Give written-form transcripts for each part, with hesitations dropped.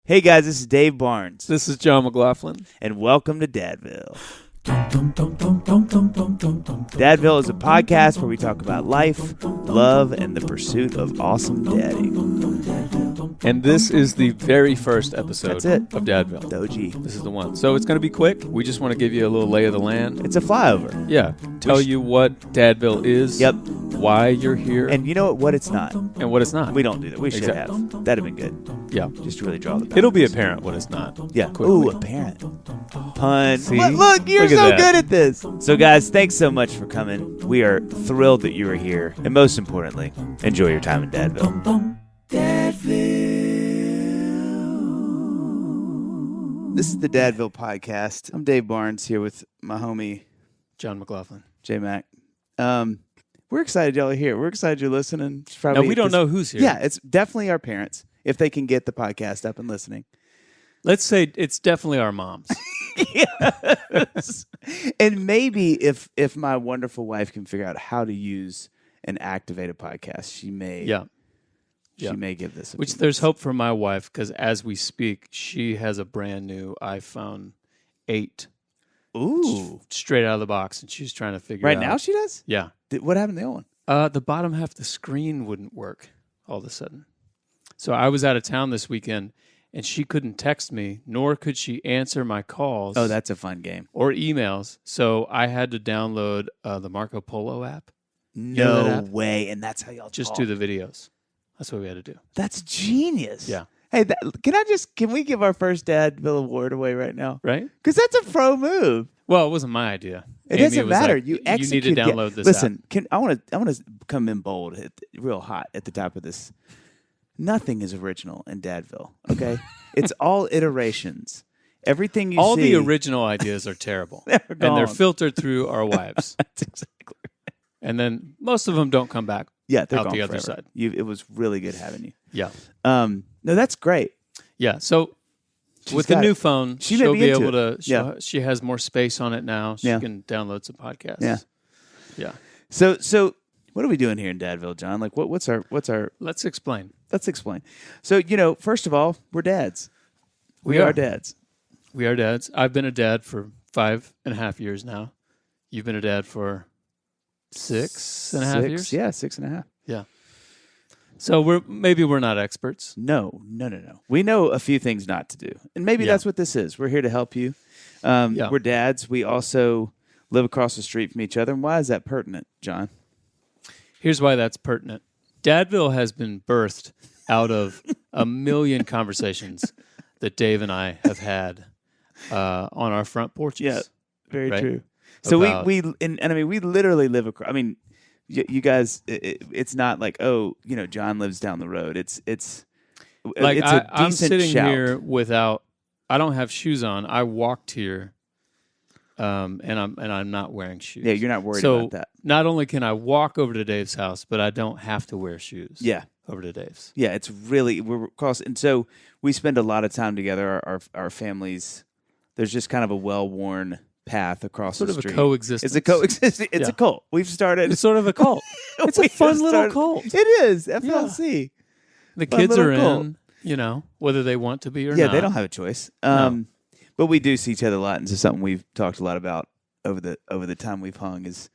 Hey guys, this is Dave Barnes. This is John McLaughlin. And welcome to Dadville. Dadville is a podcast where we talk about life, love, and the pursuit of awesome dadding. And this is the very first episode of Dadville. The OG. This is the one. So it's going to be quick. We just want to give you a little lay of the land. It's a flyover. Yeah. Tell you what Dadville is. Yep. Why you're here. And you know what it's not. And what it's not. We don't do that. We should have. That'd have been good. Yeah. Just to really draw the balance. It'll be apparent what it's not. Yeah. Quickly. Ooh, apparent. Pun. See? Look, you're Look so at good at this. So guys, thanks so much for coming. We are thrilled that you are here. And most importantly, enjoy your time in Dadville. This is the Dadville Podcast. I'm Dave Barnes here with my homie, John McLaughlin. J-Mac. We're excited y'all are here. We're excited you're listening. No, we don't know who's here. Yeah, it's definitely our parents, if they can get the podcast up and listening. Let's say it's definitely our moms. Yes. And maybe if my wonderful wife can figure out how to use and activate a podcast, she may give this a Which few there's minutes. hope for my wife, because as we speak, she has a brand new iPhone 8 Ooh. straight out of the box, and she's trying to figure Right out. now she does? Yeah. What happened to the old one? The bottom half of the screen wouldn't work all of a sudden. So I was out of town this weekend, and she couldn't text me, nor could she answer my calls. Oh, that's a fun game. Or emails. So I had to download the Marco Polo app. No that app? way. And that's how y'all Just talk. do the videos. That's what we had to do. That's genius. Yeah. Hey, can we give our first Dadville award away right now? Right? Because that's a pro move. Well, it wasn't my idea. It Amy doesn't was matter. like, You need to download this Listen, app. I want to come in bold, real hot at the top of this. Nothing is original in Dadville. Okay, it's all iterations. Everything you All see. the original ideas are terrible. They're and they're gone. filtered through our wives. That's exactly right. And then most of them don't come back. Yeah, they're out gone the other forever. side. It was really good having you. Yeah. No, that's great. Yeah. So She's with the got new it. phone, She may she'll be be into able it. to. She has more space on it now. She can download some podcasts. Yeah. Yeah. So what are we doing here in Dadville, John? Like, what's our? Let's explain. Let's explain. So first of all, we're dads. We are dads. We are dads. I've been a dad for 5.5 years now. You've been a dad for 6.5 years. Yeah, 6.5. Yeah. So we're not experts. No. We know a few things not to do. And maybe that's what this is. We're here to help you. We're dads. We also live across the street from each other. And why is that pertinent, John? Here's why that's pertinent. Dadville has been birthed out of a million conversations that Dave and I have had on our front porches. Yeah, very right? true. So About- we literally live across. I mean, you guys, it's not like, John lives down the road. It's like it's a I'm decent sitting shout. here I don't have shoes on. I walked here, and I'm not wearing shoes. Yeah, you're not worried so about that. Not only can I walk over to Dave's house, but I don't have to wear shoes. Yeah. Over to Dave's. Yeah, it's really we're across, and so we spend a lot of time together. Our families, there's just kind of a well-worn path across Sort the of street. a coexistence. It's a coexistence. It's Yeah. a cult. We've started. It's sort of a cult. It's a we fun have little started- cult. It is FLC. The Fun kids little are cult. in, whether they want to be or Yeah, not. they don't have a choice. No. But we do see each other a lot, and this is something we've talked a lot about over the time we've hung is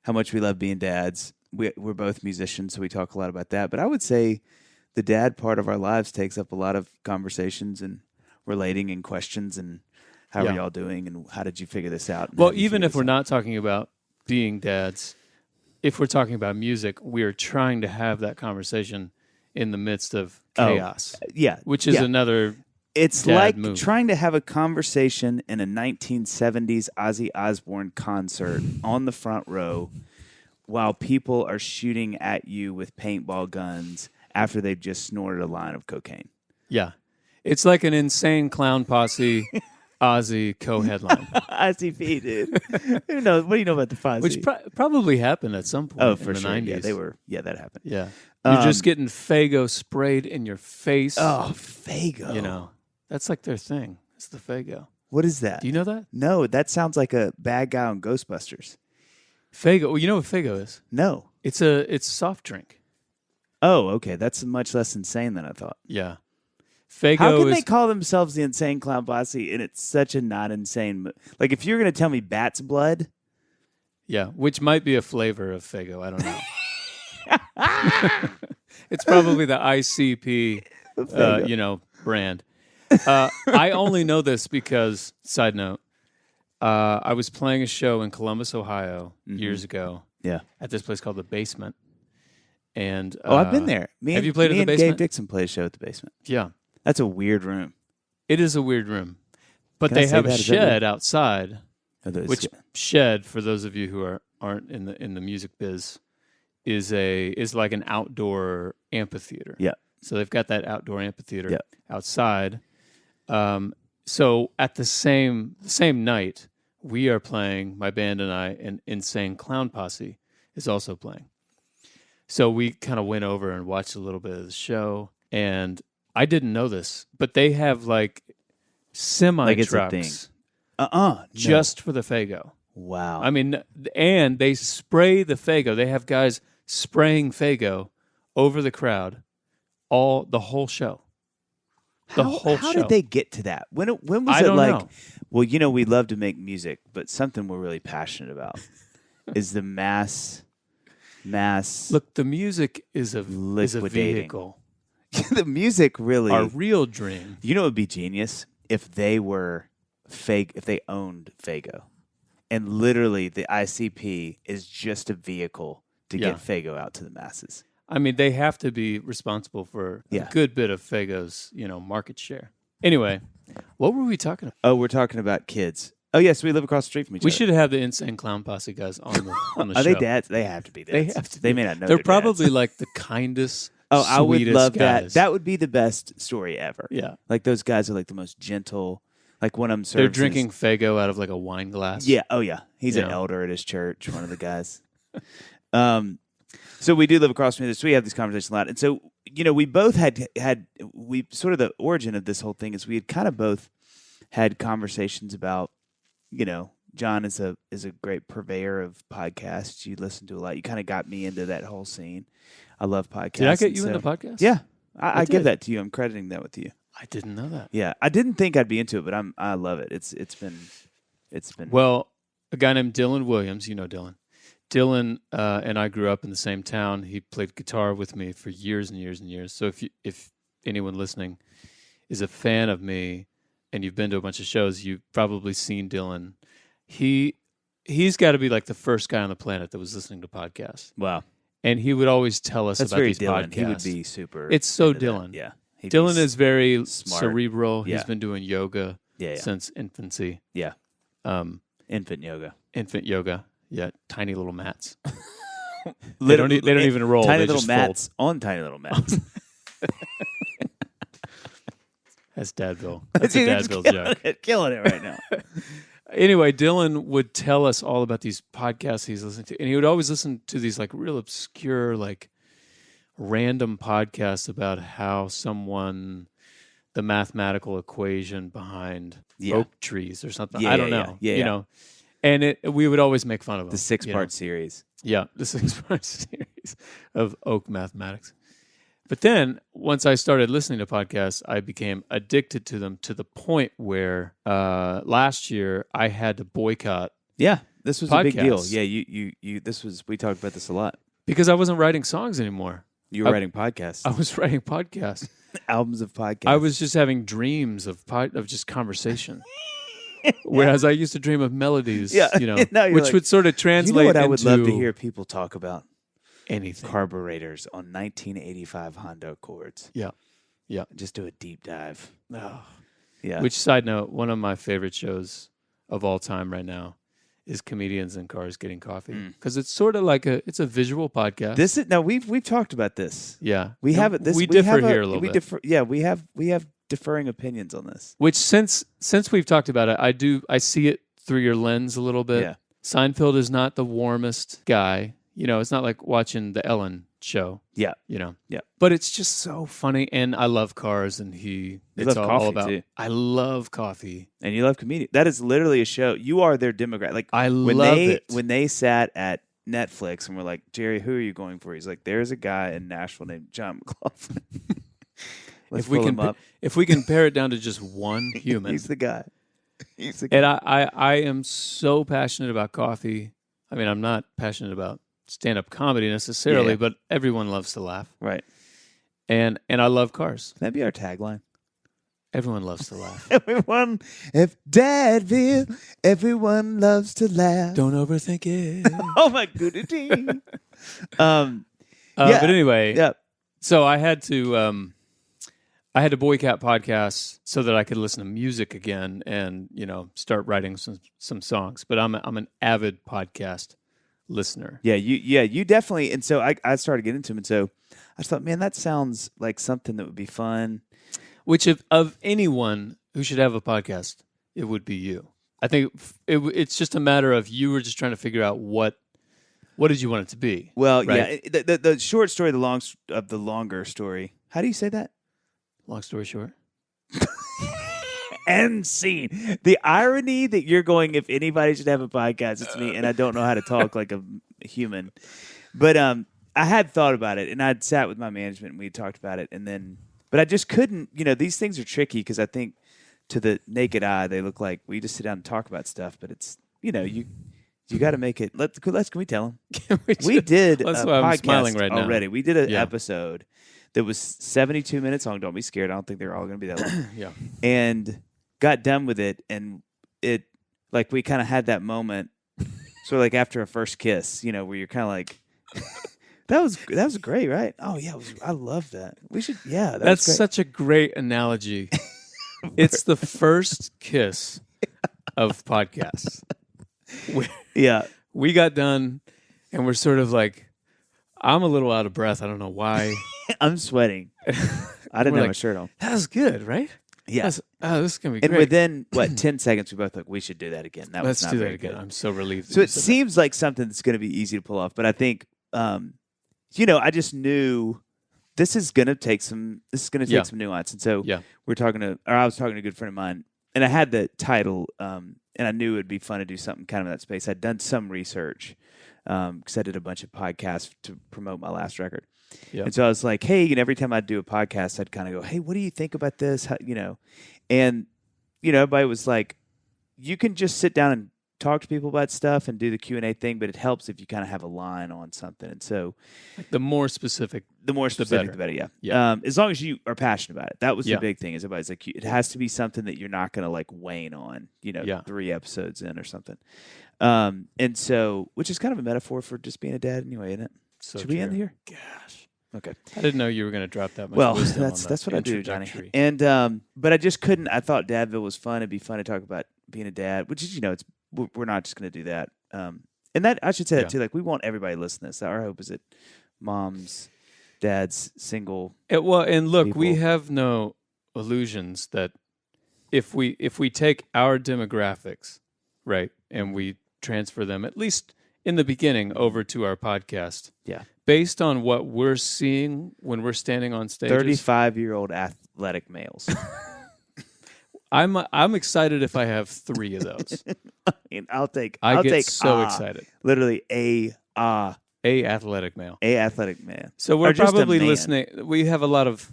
how much we love being dads. We're both musicians, so we talk a lot about that. But I would say the dad part of our lives takes up a lot of conversations and relating and questions and how are y'all doing and how did you figure this out? Well, even if we're not talking about being dads, if we're talking about music, we are trying to have that conversation in the midst of chaos. Yeah. Which is another It's dad like move. trying to have a conversation in a 1970s Ozzy Osbourne concert on the front row while people are shooting at you with paintball guns after they've just snorted a line of cocaine. Yeah. It's like an insane clown posse Ozzy co-headline. ICP, dude. Who knows? What do you know about the Fozzy? Which probably happened at some point for in the sure. 90s. Yeah, that happened. Yeah. You're just getting Faygo sprayed in your face. Oh, Faygo. That's like their thing. It's the Faygo. What is that? Do you know that? No, that sounds like a bad guy on Ghostbusters. Faygo. Well, you know what Faygo is? No. It's a soft drink. Oh, okay. That's much less insane than I thought. Yeah. Faygo How can is they call themselves the Insane Clown Posse and it's such a not insane? Like if you're going to tell me Bat's Blood, which might be a flavor of Faygo. I don't know. It's probably the ICP, brand. I only know this because, side note, I was playing a show in Columbus, Ohio, years ago. Yeah, at this place called The Basement. And I've been there. Have you played at The Basement? Dave Dixon played a show at The Basement. Yeah, that's a weird room. it is a weird room, but Can they I say have a that? Is that weird? shed outside. Which Which shed, for those of you who aren't in the music biz, is like an outdoor amphitheater. Yeah. So they've got that outdoor amphitheater Yeah. outside. So at the same night, we are playing, my band and I, and Insane Clown Posse is also playing. So we kind of went over and watched a little bit of the show, and I didn't know this, but they have like semi Like it's a trucks no. just for the Faygo. Wow. I mean, and they spray the Faygo. They have guys spraying Faygo over the crowd the whole show. How did they get to that? When was I it don't like? know. Well, we love to make music, but something we're really passionate about is the mass. Look, the music is a Liquidating. vehicle. The music really. Our real dream. You know, it would be genius if they were fake. If they owned Faygo, and literally the ICP is just a vehicle to get Faygo out to the masses. I mean, they have to be responsible for a good bit of Faygo's, market share. Anyway, what were we talking about? Oh, we're talking about kids. Oh, yes, we live across the street from each We other. should have the Insane Clown Posse guys on the show. Are they dads? They have to be dads. They have to. They may not know. They're dads. probably like the kindest. I would sweetest love guys. that. That would be the best story ever. Yeah, like those guys are like the most gentle. Like one of them serves. They're drinking Faygo out of like a wine glass. Yeah. Oh yeah. He's an elder at his church. One of the guys. So we do live across from each other. So we have this conversation a lot. And so we both had sort of the origin of this whole thing is we had kind of both had conversations about John is a great purveyor of podcasts. You listen to a lot. You kind of got me into that whole scene. I love podcasts. Did I get you into podcasts? Yeah, I give that to you. I'm crediting that with you. I didn't know that. Yeah, I didn't think I'd be into it, but I love it. It's been. Well, a guy named Dylan Williams. You know Dylan. Dylan and I grew up in the same town. He played guitar with me for years and years and years. So if anyone listening is a fan of me and you've been to a bunch of shows, you've probably seen Dylan. He's got to be like the first guy on the planet that was listening to podcasts. Wow. And he would always tell us That's about very these Dylan. podcasts. He would be super. It's so into Dylan. That. Yeah. Dylan is very smart. cerebral. Yeah. He's been doing yoga Yeah. since infancy. Yeah. Infant yoga. Infant yoga. Yeah, tiny little mats. They don't even roll. Tiny they little just mats on tiny little mats. That's Dadville. That's a Dadville joke. Killing it right now. Anyway, Dylan would tell us all about these podcasts he's listening to, and he would always listen to these like real obscure, like random podcasts about how the mathematical equation behind oak trees or something. I don't know. Yeah. And we would always make fun of him. The 6-part series. Yeah, the 6-part series of oak mathematics. But then once I started listening to podcasts, I became addicted to them to the point where last year I had to boycott. Yeah, this was a big deal. podcasts. Yeah, you. We talked about this a lot. Because I wasn't writing songs anymore. You were writing podcasts. I was writing podcasts. Albums of podcasts. I was just having dreams of just conversation. Whereas I used to dream of melodies, which would sort of translate You know what into I would love to hear people talk about? Anything. Carburetors on 1985 Honda Accords. Yeah. Just do a deep dive. Oh. Yeah. Which, side note, one of my favorite shows of all time right now is Comedians in Cars Getting Coffee. Because it's sort of like it's a visual podcast. We've talked about this. Yeah. We have it. We differ here a little bit. We have differing opinions on this. Which since we've talked about it, I see it through your lens a little bit. Yeah. Seinfeld is not the warmest guy. It's not like watching the Ellen show. Yeah. Yeah. But it's just so funny, and I love cars, and it's love all coffee, about. too. I love coffee, And you love comedians. That is literally a show. You are their demographic. Like love it. When they sat at Netflix and were like, Jerry, who are you going for? He's like, there's a guy in Nashville named John McLaughlin. Let's if we pull can him up. if we can pare it down to just one human. He's the guy. He's the guy. And I am so passionate about coffee. I mean, I'm not passionate about stand-up comedy necessarily, but everyone loves to laugh. Right. And I love cars. Can that be our tagline? Everyone loves to laugh. Everyone, if Dadville, everyone loves to laugh. Don't overthink it. Oh my goodness. But anyway, Yeah. so I had to boycott podcasts so that I could listen to music again and, start writing some songs. But I'm an avid podcast listener. Yeah, you definitely. And so I started getting into them, and so I just thought, man, that sounds like something that would be fun. Which of anyone who should have a podcast, it would be you. I think it's just a matter of you were just trying to figure out what did you want it to be. Well, right? yeah, the short story, the longer story. How do you say that? Long story short. End scene. The irony that you're going, if anybody should have a podcast, it's me, and I don't know how to talk like a human. But I had thought about it, and I'd sat with my management, and we talked about it, and then, but I just couldn't. These things are tricky because I think to the naked eye they look like we just sit down and talk about stuff, but it's you got to make it. Can we tell them? We did That's a why I'm podcast smiling right now. already. We did an episode that was 72 minutes long. Don't be scared. I don't think they're all going to be that long. Yeah. And got done with it, and it like we kind of had that moment, sort of like after a first kiss, where you're kind of like, that was great, right? Oh yeah, I love that. We should, yeah. That's such a great analogy. It's the first kiss of podcasts. We got done, and we're sort of like, I'm a little out of breath. I don't know why. I'm sweating. I didn't have my shirt on. That was good, right? Yeah. This is gonna be and great. within 10 seconds, we both like, we should do that again. Let's not do that very again. good. I'm so relieved. So it seems like something that's going to be easy to pull off, but I think, I just knew this is going to take some nuance. And so I was talking to a good friend of mine, and I had the title, and I knew it'd be fun to do something kind of in that space. I'd done some research because I did a bunch of podcasts to promote my last record. Yep. And so I was like, hey, and every time I'd do a podcast, I'd kind of go, hey, what do you think about this? How, and, everybody was like, you can just sit down and talk to people about stuff and do the Q&A thing, but it helps if you kind of have a line on something. And so the more specific, the better. Yeah. As long as you are passionate about it. That was the big thing, is everybody's like, it has to be something that you're not going to like wane on, 3 episodes in or something. And so, which is kind of a metaphor for just being a dad anyway, isn't it? So Should we end here? Gosh. Okay. I didn't know you were going to drop that much wisdom on that's what I do, Johnny. introductory. And but I just couldn't. I thought Dadville was fun. It'd be fun to talk about being a dad, which is we're not just going to do that. And that I should say that too. Like, we want everybody to listen to this. Our hope is that moms, dads, single. And look, people. We have no illusions that if we take our demographics, right, and we transfer them, at least in the beginning, over to our podcast. Yeah. Based on what we're seeing when we're standing on stage, 35-year-old athletic males. I'm excited if I have 3 of those. I'll take so excited. Literally a athletic male. A athletic man. So we're probably listening. We have a lot of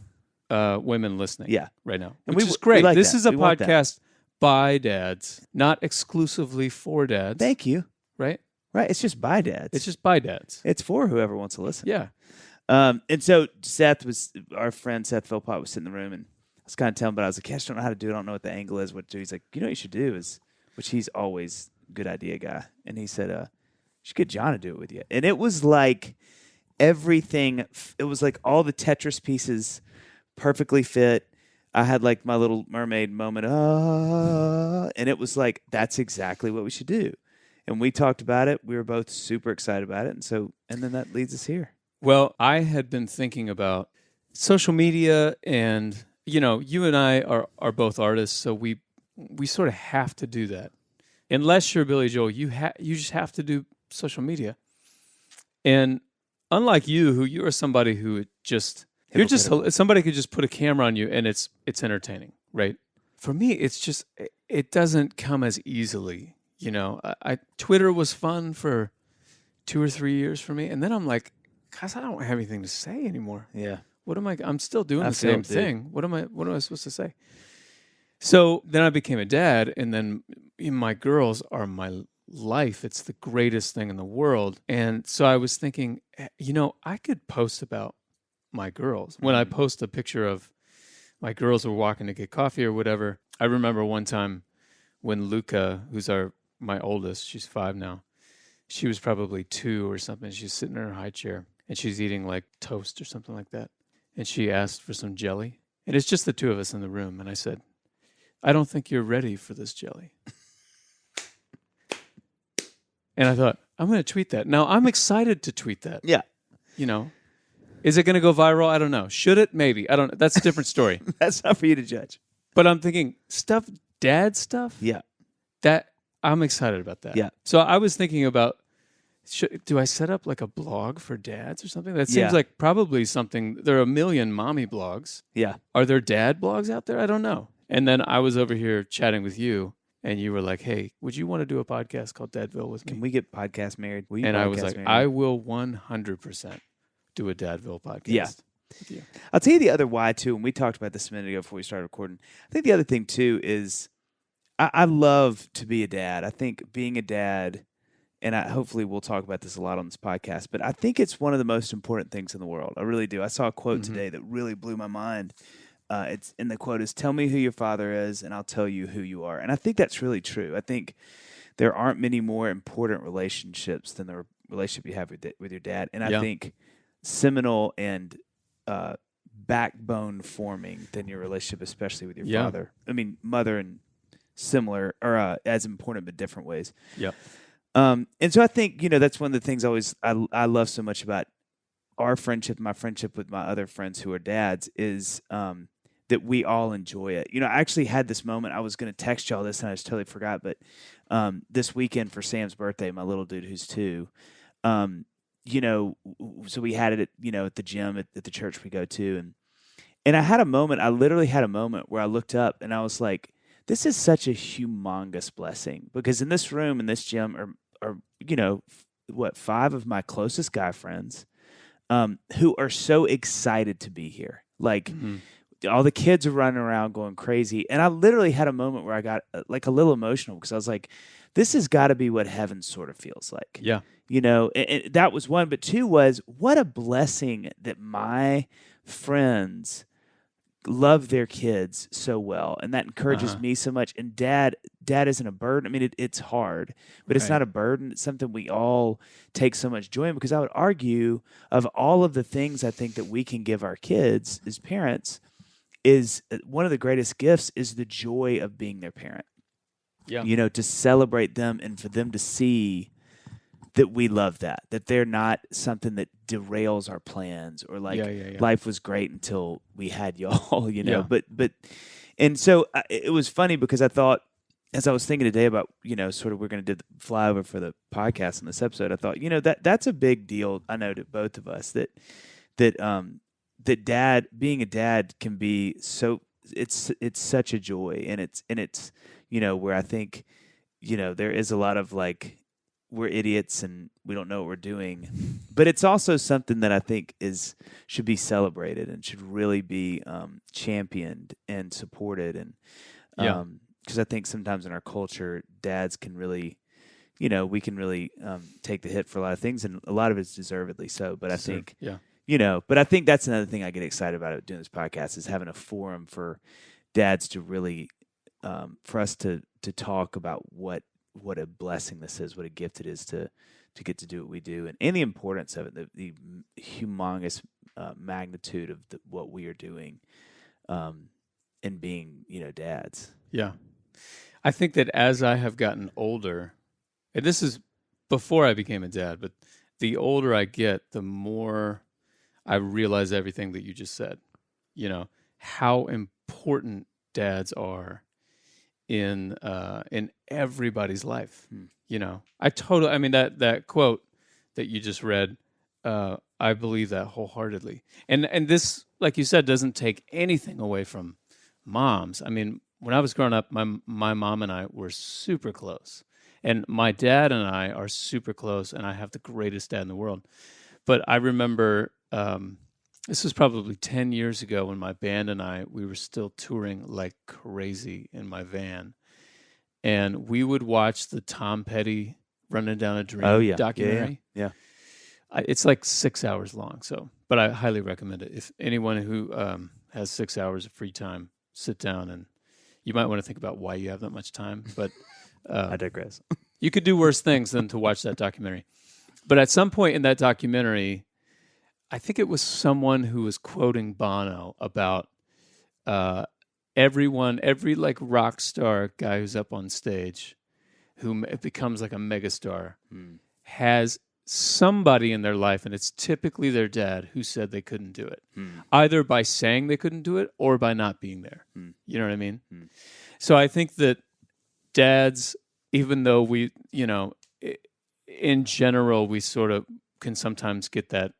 women listening right now, which is great. Like this is a podcast by dads, not exclusively for dads. Thank you. Right? Right. It's just by dads. It's for whoever wants to listen. Yeah. And so our friend Seth Philpott was sitting in the room, and I was kind of telling him, but I was like, I just don't know how to do it. I don't know what the angle is, what to do. He's like, what you should do is, which he's always a good idea guy. And he said, you should get John to do it with you. And it was like everything. It was like all the Tetris pieces perfectly fit. I had like my little mermaid moment. And it was like, that's exactly what we should do. And we talked about it. We were both super excited about it. And then that leads us here. Well, I had been thinking about social media, and, you and I are both artists, so we sort of have to do that. Unless you're Billy Joel, you just have to do social media. And unlike you are somebody who somebody could just put a camera on you and it's entertaining, right? For me, it's just, it doesn't come as easily. Twitter was fun for 2 or 3 years for me, and then I'm like, gosh, I don't have anything to say anymore. Yeah. I'm still doing I the feel same it, dude. thing. What am I supposed to say? So then I became a dad, and then my girls are my life. It's the greatest thing in the world. And so I was thinking, I could post about my girls. When I post a picture of my girls were walking to get coffee or whatever, I remember one time when Luca, who's my oldest, she's 5 now, she was probably 2 or something. She's sitting in her high chair, and she's eating like toast or something like that. And she asked for some jelly. And it's just the 2 of us in the room. And I said, I don't think you're ready for this jelly. And I thought, I'm going to tweet that. Now, I'm excited to tweet that. Yeah. Is it going to go viral? I don't know. Should it? Maybe. I don't know. That's a different story. That's not for you to judge. But I'm thinking, dad stuff? Yeah. That I'm excited about that. Yeah. So I was thinking about, do I set up like a blog for dads or something? That seems like probably something. There are a million mommy blogs. Yeah. Are there dad blogs out there? I don't know. And then I was over here chatting with you, and you were like, hey, would you want to do a podcast called Dadville with me? Can we get podcast married? Will you And I podcast was like, married? I will 100% do a Dadville podcast. Yeah. With you. I'll tell you the other why, too, and we talked about this a minute ago before we started recording. I think the other thing, too, is I love to be a dad. I think being a dad, and hopefully we'll talk about this a lot on this podcast, but I think it's one of the most important things in the world. I really do. I saw a quote today that really blew my mind. The quote is, tell me who your father is, and I'll tell you who you are. And I think that's really true. I think there aren't many more important relationships than the relationship you have with your dad. And I think seminal and backbone forming than your relationship, especially with your father. I mean, mother and similar, or as important but different ways. Yeah. And so I think, that's one of the things I love so much about our friendship, my friendship with my other friends who are dads, is that we all enjoy it. I actually had this moment. I was going to text y'all this, and I just totally forgot. But this weekend for Sam's birthday, my little dude who's 2, so we had it at the gym at the church we go to, and I had a moment. I literally had a moment where I looked up and I was like, "This is such a humongous blessing," because in this room, in this gym, are 5 of my closest guy friends, who are so excited to be here. Like all the kids are running around going crazy, and I literally had a moment where I got like a little emotional because I was like, "This has got to be what heaven sort of feels like." Yeah. And that was one. But 2 was, what a blessing that my friends love their kids so well, and that encourages me so much. And dad isn't a burden. I mean, it's hard, but it's not a burden. It's something we all take so much joy in, because I would argue, of all of the things I think that we can give our kids as parents, is one of the greatest gifts is the joy of being their parent. Yeah. To celebrate them and for them to see that we love that they're not something that derails our plans, or like life was great until we had y'all, but and so it was funny because I thought, as I was thinking today about, sort of we're going to do the flyover for the podcast in this episode, I thought, that's a big deal. I know to both of us that being a dad can be so, it's such a joy, and it's where I think, there is a lot of like, we're idiots and we don't know what we're doing, but it's also something that I think should be celebrated and should really be championed and supported. And because I think sometimes in our culture, dads can really, we can really take the hit for a lot of things, and a lot of it's deservedly so. But I think, but I think that's another thing I get excited about doing this podcast, is having a forum for dads to really, for us to talk about what a blessing this is, what a gift it is to get to do what we do, and the importance of it, the humongous magnitude of what we are doing, and being, dads. Yeah. I think that as I have gotten older, and this is before I became a dad, but the older I get, the more I realize everything that you just said, how important dads are in everybody's life. I mean, that quote that you just read, I believe that wholeheartedly. And this, like you said, doesn't take anything away from moms. I mean, when I was growing up, my mom and I were super close, and my dad and I are super close, and I have the greatest dad in the world. But I remember This was probably 10 years ago when my band and we were still touring like crazy in my van. And we would watch the Tom Petty Running Down a Dream documentary. Yeah. It's like 6 hours long. But I highly recommend it. If anyone who has 6 hours of free time, sit down, and you might want to think about why you have that much time. But I digress. You could do worse things than to watch that documentary. But at some point in that documentary, I think it was someone who was quoting Bono about every like rock star guy who's up on stage who becomes like a megastar has somebody in their life, and it's typically their dad, who said they couldn't do it, either by saying they couldn't do it or by not being there. You know what I mean? So I think that dads, even though we, in general, we sort of can sometimes get that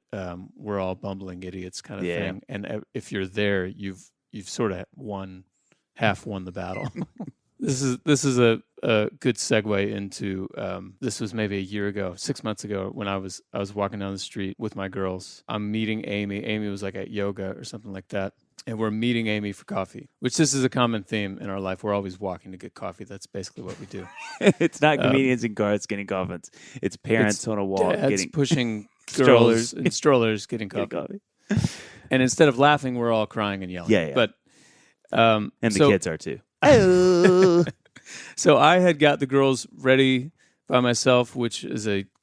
we're all bumbling idiots kind of thing. And if you're there, you've sort of half won the battle. This is a good segue into this was maybe a year ago, 6 months ago, when I was walking down the street with my girls. I'm meeting Amy. Amy was like at yoga or something like that. And we're meeting Amy for coffee, which this is a common theme in our life. We're always walking to get coffee. That's basically what we do. It's not comedians in cars getting coffee. It's parents on a walk getting pushing girls in strollers getting coffee. And instead of laughing, we're all crying and yelling. Yeah. But and the kids are too. So I had got the girls ready by myself, which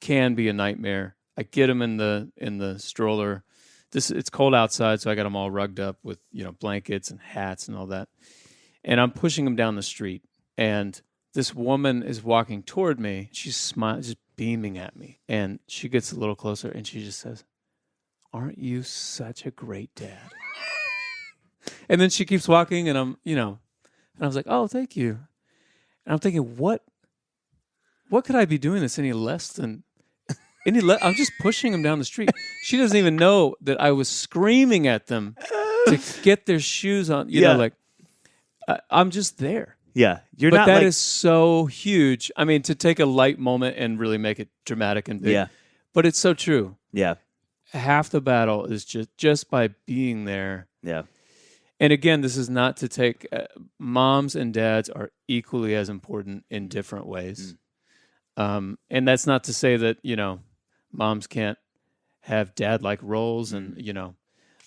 can be a nightmare. I get them in the stroller. It's cold outside, so I got them all rugged up with blankets and hats and all that. And I'm pushing them down the street, and this woman is walking toward me. She's smiling, just beaming at me, and she gets a little closer, and she just says, "Aren't you such a great dad?" And then she keeps walking, and and I was like, "Oh, thank you." And I'm thinking, what could I be doing that's any less than? I'm just pushing them down the street. She doesn't even know that I was screaming at them to get their shoes on. You know, like I'm just there. Yeah, but that is so huge. I mean, to take a light moment and really make it dramatic and big. Yeah, but it's so true. Yeah, half the battle is just by being there. Yeah, and again, this is not to take. Moms and dads are equally as important in different ways. And that's not to say that moms can't have dad-like roles, and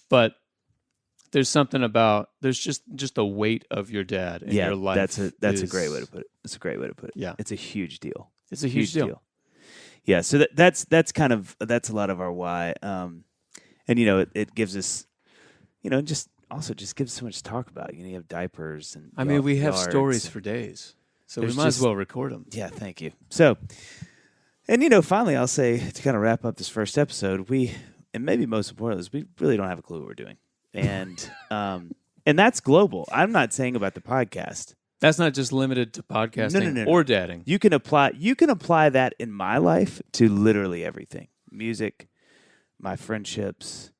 but there's something about just the weight of your dad in your life. That's a great way to put it. That's a great way to put it. Yeah, it's a huge deal. It's a huge deal. Yeah, so that's a lot of our why, and it gives us, just gives so much to talk about. You have diapers and I mean we have stories for days, so we might as well record them. Yeah, thank you. So. And, finally, I'll say, to kind of wrap up this first episode, and maybe most importantly, we really don't have a clue what we're doing. And that's global. I'm not saying about the podcast. That's not just limited to podcasting or dadding. You can apply that in my life to literally everything. Music, my friendships,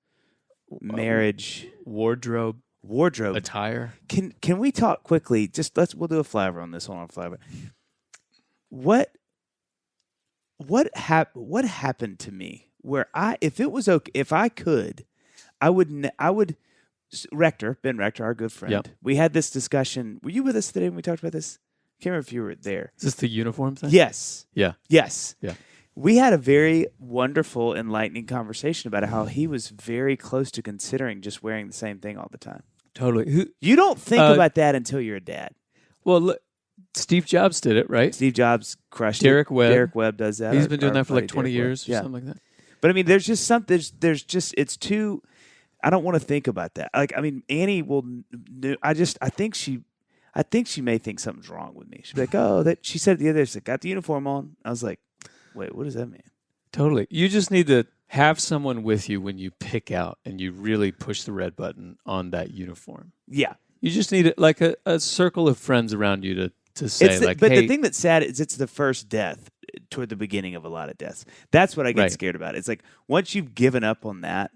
marriage. Wardrobe. Attire. Can we talk quickly? We'll do a flyover on this. Hold on, flyover. What happened to me where if I could, I would Ben Rector, our good friend. Yep. We had this discussion. Were you with us today when we talked about this? I can't remember if you were there. Is this the uniform thing? Yes. Yeah. Yes. Yeah. We had a very wonderful, enlightening conversation about how he was very close to considering just wearing the same thing all the time. Totally. You don't think about that until you're a dad. Well, look, Steve Jobs did it, right? Steve Jobs crushed Derek it. Webb. Derek Webb does that. He's been doing that for like 20 years or something like that. But I mean, there's just something. It's too. I don't want to think about that. Like, I mean, Annie will. I think she may think something's wrong with me. She'll be like, "Oh, that." She said the other day, she's like, "Got the uniform on." I was like, "Wait, what does that mean?" Totally. You just need to have someone with you when you pick out and you really push the red button on that uniform. Yeah. You just need like a circle of friends around you to say but hey. The thing that's sad is it's the first death toward the beginning of a lot of deaths. That's what I get scared about. It's like once you've given up on that,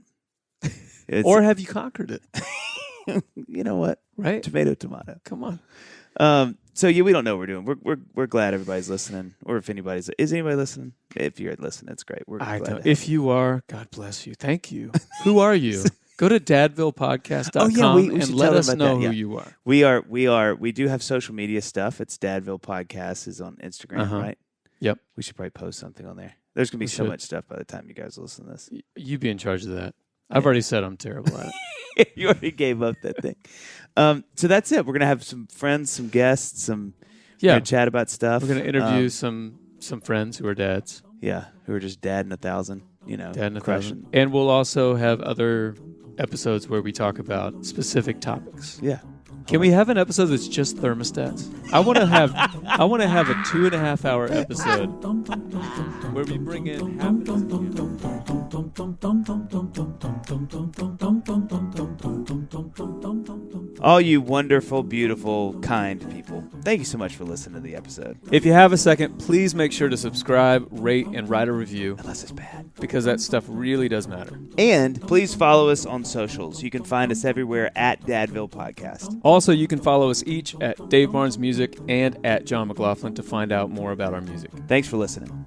or have you conquered it? You know what? Right? Tomato. Come on. So yeah, we don't know what we're doing. We're glad everybody's listening, or if is anybody listening? If you're listening, that's great. We're glad. If you are, God bless you. Thank you. Who are you? Go to dadvillepodcast.com we should and let tell them us about know that, who yeah. you are. We do have social media stuff. It's Dadville Podcast is on Instagram, right? Yep. We should probably post something on there. There's going to be so much stuff by the time you guys listen to this. You be in charge of that. I've already said I'm terrible at it. You already gave up that thing. So that's it. We're going to have some friends, some guests, we're going to chat about stuff. We're going to interview some friends who are dads. Yeah, who are just dadding 1,000, Dadding crushing. 1,000. And we'll also have other episodes where we talk about specific topics. Yeah. Can we have an episode that's just thermostats? I want to have a 2.5 hour episode where we bring in half all you wonderful, beautiful, kind people. Thank you so much for listening to the episode. If you have a second, please make sure to subscribe, rate, and write a review. Unless it's bad. Because that stuff really does matter. And please follow us on socials. You can find us everywhere at Dadville Podcast. Also, you can follow us each at Dave Barnes Music and at John McLaughlin to find out more about our music. Thanks for listening.